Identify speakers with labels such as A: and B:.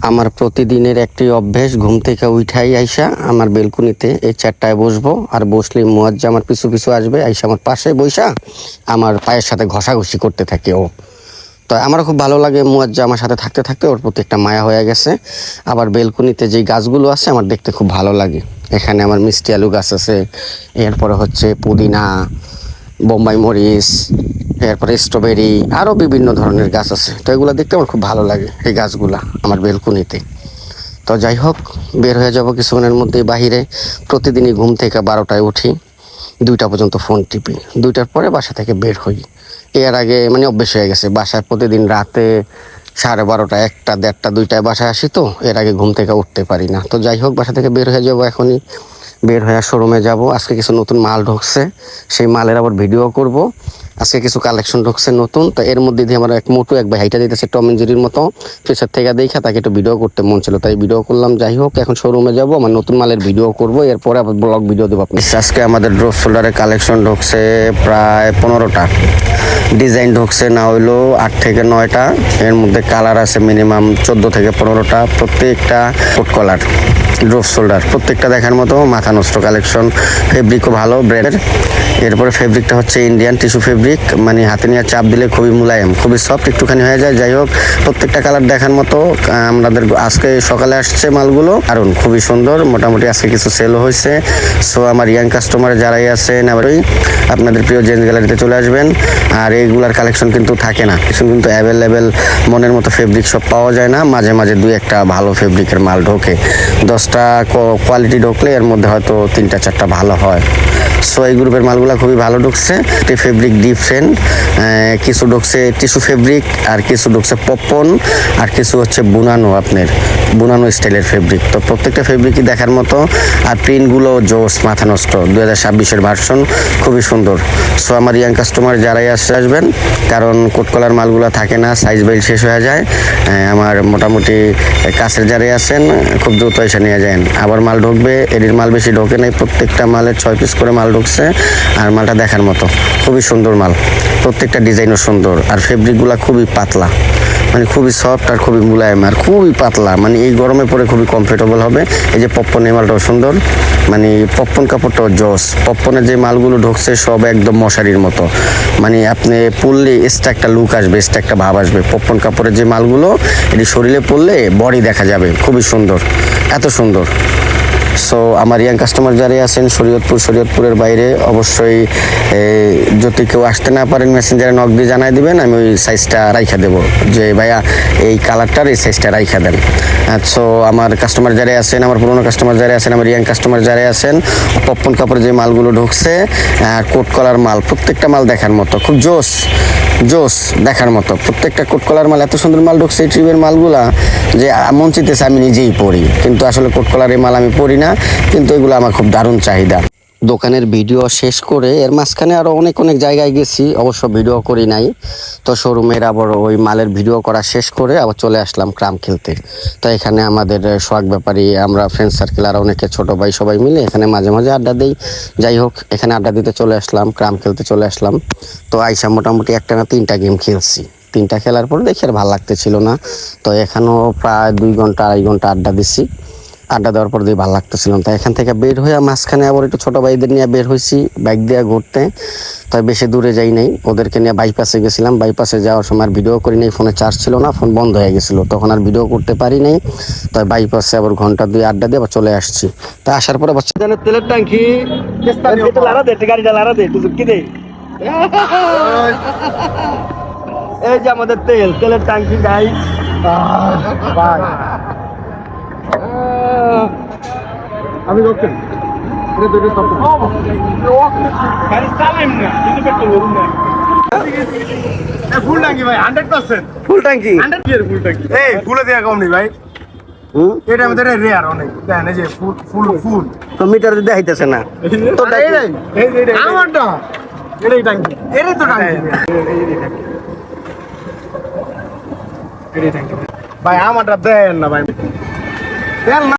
A: আমার প্রতিদিনের একটি অভ্যেস, ঘুম থেকে উঠাই আইসা আমার বেলকুনিতে এই চারটায় বসবো, আর বসলে মুয়াজ্জা আমার পিছু পিছু আসবে, আইসা আমার পাশে বইসা আমার পায়ের সাথে ঘষাঘষি করতে থাকে ও। তো আমারও খুব ভালো লাগে, মুয়াজ্জা আমার সাথে থাকতে থাকতে ওর প্রতি একটা মায়া হয়ে গেছে। আবার বেলকুনিতে যেই গাছগুলো আছে আমার দেখতে খুব ভালো লাগে। এখানে আমার মিষ্টি আলু গাছ আছে, এরপরে হচ্ছে পুদিনা, বোম্বাই মরিচ, এরপরে স্ট্রবেরি, আরও বিভিন্ন ধরনের গাছ আছে। তো এগুলো দেখতে আমার খুব ভালো লাগে, এই গাছগুলা আমার বেলকুনিতে। তো যাই হোক, বের হয়ে যাব কিছুক্ষণের মধ্যেই বাহিরে। প্রতিদিনই ঘুম থেকে 12টায় উঠি, 2টা পর্যন্ত ফোন টিপি, 2টার পরে বাসা থেকে বের হই। এর আগে মানে অভ্যেস হয়ে গেছে, বাসায় প্রতিদিন রাতে 12:30, 1টা, 1:30, 2টায় বাসায় আসি। তো এর আগে ঘুম থেকে উঠতে পারি না। তো যাই হোক, বাসা থেকে বের হয়ে যাবো এখনই। বের হয়ে শোরুমে যাব, আজকে কিছু নতুন মাল ঢুকছে, সেই মালের আবার ভিডিও করব। আজকে কিছু কালেকশন ঢুকছে নতুন, তো এর মধ্যে দিয়ে আমার এক মোটু এক ভাই হাইটা দিতেছে টম এন্ড জেরির মতো, পেছার থেকে দেখা তাকে একটু ভিডিও করতে মন ছিল, তাই ভিডিও করলাম। যাই হোক, এখন শোরুমে যাব, আমার নতুন মালের ভিডিও করব, এরপরে আবার ব্লগ ভিডিও দেবো আপনি। আজকে আমাদের ড্রপ শোল্ডারের কালেকশন ঢুকছে প্রায় 15টা, ডিজাইন ঢুকছে না হইলো 8 থেকে 9টা, এর মধ্যে কালার আছে মিনিমাম 14 থেকে 15টা, প্রত্যেকটা ফুট কলার ড্রপ শোল্ডার, প্রত্যেকটা দেখার মতো মাথা নষ্ট কালেকশন। ফেব্রিকও ভালো ব্র্যান্ডের। এরপরে ফেব্রিকটা হচ্ছে ইন্ডিয়ান টিস্যু ফেব্রিক, মানে হাতে নিয়ে চাপ দিলে খুবই মুলায়ম, খুবই সফট, একটুখানি হয়ে যায়। যাই হোক, প্রত্যেকটা কালার দেখার মতো। আমাদের আজকে সকালে আসছে মালগুলো, কারণ খুবই সুন্দর, মোটামুটি আজকে কিছু সেলও হয়েছে। সো আমার ইয়াং কাস্টমার যারাই আছেন, আবারই আপনাদের প্রিয় জেন্টস গ্যালারিতে চলে আসবেন। আর এইগুলার কালেকশন কিন্তু থাকে না, কিন্তু অ্যাভেলেবেল মনের মতো ফেব্রিক সব পাওয়া যায় না, মাঝে মাঝে 2-1টা ভালো ফেব্রিকের মাল ঢোকে। 10টা কোয়ালিটি ঢুকলে এর মধ্যে হয়তো 3টা-4টা ভালো হয়। সো এই গ্রুপের মালগুলো খুবই ভালো ঢুকছে। ফেব্রিক ডিফারেন্ট, কিছু ঢুকছে টিস্যু ফেব্রিক, আর কিছু ঢুকছে পপন, আর কিছু হচ্ছে বুনানো, আপনার বুনানো স্টাইলের ফেব্রিক। তো প্রত্যেকটা ফেব্রিকই দেখার মতো, আর প্রিন্টগুলো জোস, মাথা নষ্ট। 2026-এর ভার্সন, খুবই সুন্দর। সো আমার ইয়াং কাস্টমার যারাই আসবেন, কারণ কোট কলার মালগুলো থাকে না, সাইজ বেল্ট শেষ হয়ে যায়। আমার মোটামুটি কাছের যারাই আছেন খুব দ্রুত এসে নিয়ে যান। আবার মাল ঢুকবে, এডির মাল বেশি ঢোকে নাই, প্রত্যেকটা মালের 6 পিস করে মাল ঢুকছে, আর মালটা দেখার মতো, খুবই সুন্দর মাল। প্রত্যেকটা ডিজাইনও সুন্দর, আর ফেব্রিকগুলো খুবই পাতলা, মানে খুবই সফট আর খুবই মুলায়ম আর খুবই পাতলা, মানে এই গরমে পরে খুবই কমফোর্টেবল হবে। এই যে পপকর্ন, এই মালটাও সুন্দর, মানে পপকর্ন কাপড়টাও জস। পপকর্নের যে মালগুলো ঢুকছে সব একদম মশারির মতো, মানে আপনি পরলে এক্সট্রা একটা লুক আসবে, এক্সট্রা একটা ভাব আসবে। পপকর্ন কাপড়ের যে মালগুলো, এটি শরীরে পরলে বডি দেখা যাবে, খুবই সুন্দর, এত সুন্দর। সো আমার ইয়াং কাস্টমার যারাই আছেন শরীয়তপুরের বাইরে, অবশ্যই যদি কেউ আসতে না পারেন মেসেঞ্জারে নক দিয়ে জানাই দিবেন, আমি ওই সাইজটা রাইখা দেবো, যে ভাইয়া এই কালারটার এই সাইজটা রাইখা দেন। সো আমার কাস্টমার যারাই আছেন, আমার পুরোনো কাস্টমার যারাই আছেন, আমার ইয়াং কাস্টমার যারাই আছেন, পপকর্ন কাপড়ের যে মালগুলো ঢুকছে, কোট কলার মাল, প্রত্যেকটা মাল দেখার মতো, খুব জোস দেখার মতো। প্রত্যেকটা কোট কলার মাল, এত সুন্দর মাল ঢুকছে এই ট্রিপের মালগুলা, যে মন চাইতেছে আমি নিজেই পরি, কিন্তু আসলে কোট কলারের মাল আমি পরি না, কিন্তু এগুলো আমার খুব দারুণ চাহিদা। দোকানের ভিডিও শেষ করে এর মাঝখানে আরও অনেক জায়গায় গেছি, অবশ্য ভিডিও করি নাই। তো শোরুমের আবার ওই মালের ভিডিও করা শেষ করে আবার চলে আসলাম ক্রাম খেলতে। তো এখানে আমাদের সোহাগ ব্যাপারী, আমরা ফ্রেন্ড সার্কেল আর অনেকে ছোটো ভাই সবাই মিলে এখানে মাঝে মাঝে আড্ডা দিই। যাই হোক, এখানে আড্ডা দিতে চলে আসলাম, ক্রাম খেলতে চলে আসলাম। তো আইসা মোটামুটি একটা না 3টা গেম খেলছি। 3টা খেলার পর দেখি আর ভালো লাগতেছিল না। তো এখানেও প্রায় 2 ঘন্টা 2.5 ঘন্টা আড্ডা দিছি। আড্ডা দেওয়ার পর দিয়ে ভালো লাগতেছিল, তাই এখান থেকে বের হয়ে মাঝখানে আবার একটু ছোটো ভাইদের নিয়ে বের হয়েছি বাইক দিয়ে ঘুরতে। তাই বেশি দূরে যাই নাই, ওদেরকে নিয়ে বাইপাসে গেছিলাম। বাইপাসে যাওয়ার সময় আর ভিডিও করি নাই, ফোনে চার্জ ছিল না, ফোন বন্ধ হয়ে গেছিলো, তখন আর ভিডিও করতে পারি নাই। তাই বাইপাসে আবার ঘন্টা 2 আড্ডা দিয়ে আবার চলে আসছি। তা আসার পরে বাচ্চা তেলের ট্যাঙ্কি, এই যে আমাদের তেলের ট্যাঙ্কি গাই, আমি রোকেন ফুল ট্যাঙ্কি ভাই, 100% ফুল ট্যাঙ্কি, 100 ফুল ট্যাঙ্কি। এই ফুলে দেয়া কম নেই ভাই, এটা আমাদের রেয়ার অনেক, দেখেন এই যে ফুল তো মিটার দেখাইতেছে না তো, আমারটা এটাই ট্যাঙ্কি, এটাই তো ট্যাঙ্কি, এটাই ট্যাঙ্কি ভাই, আমারটা দেন না ভাই, দেন না।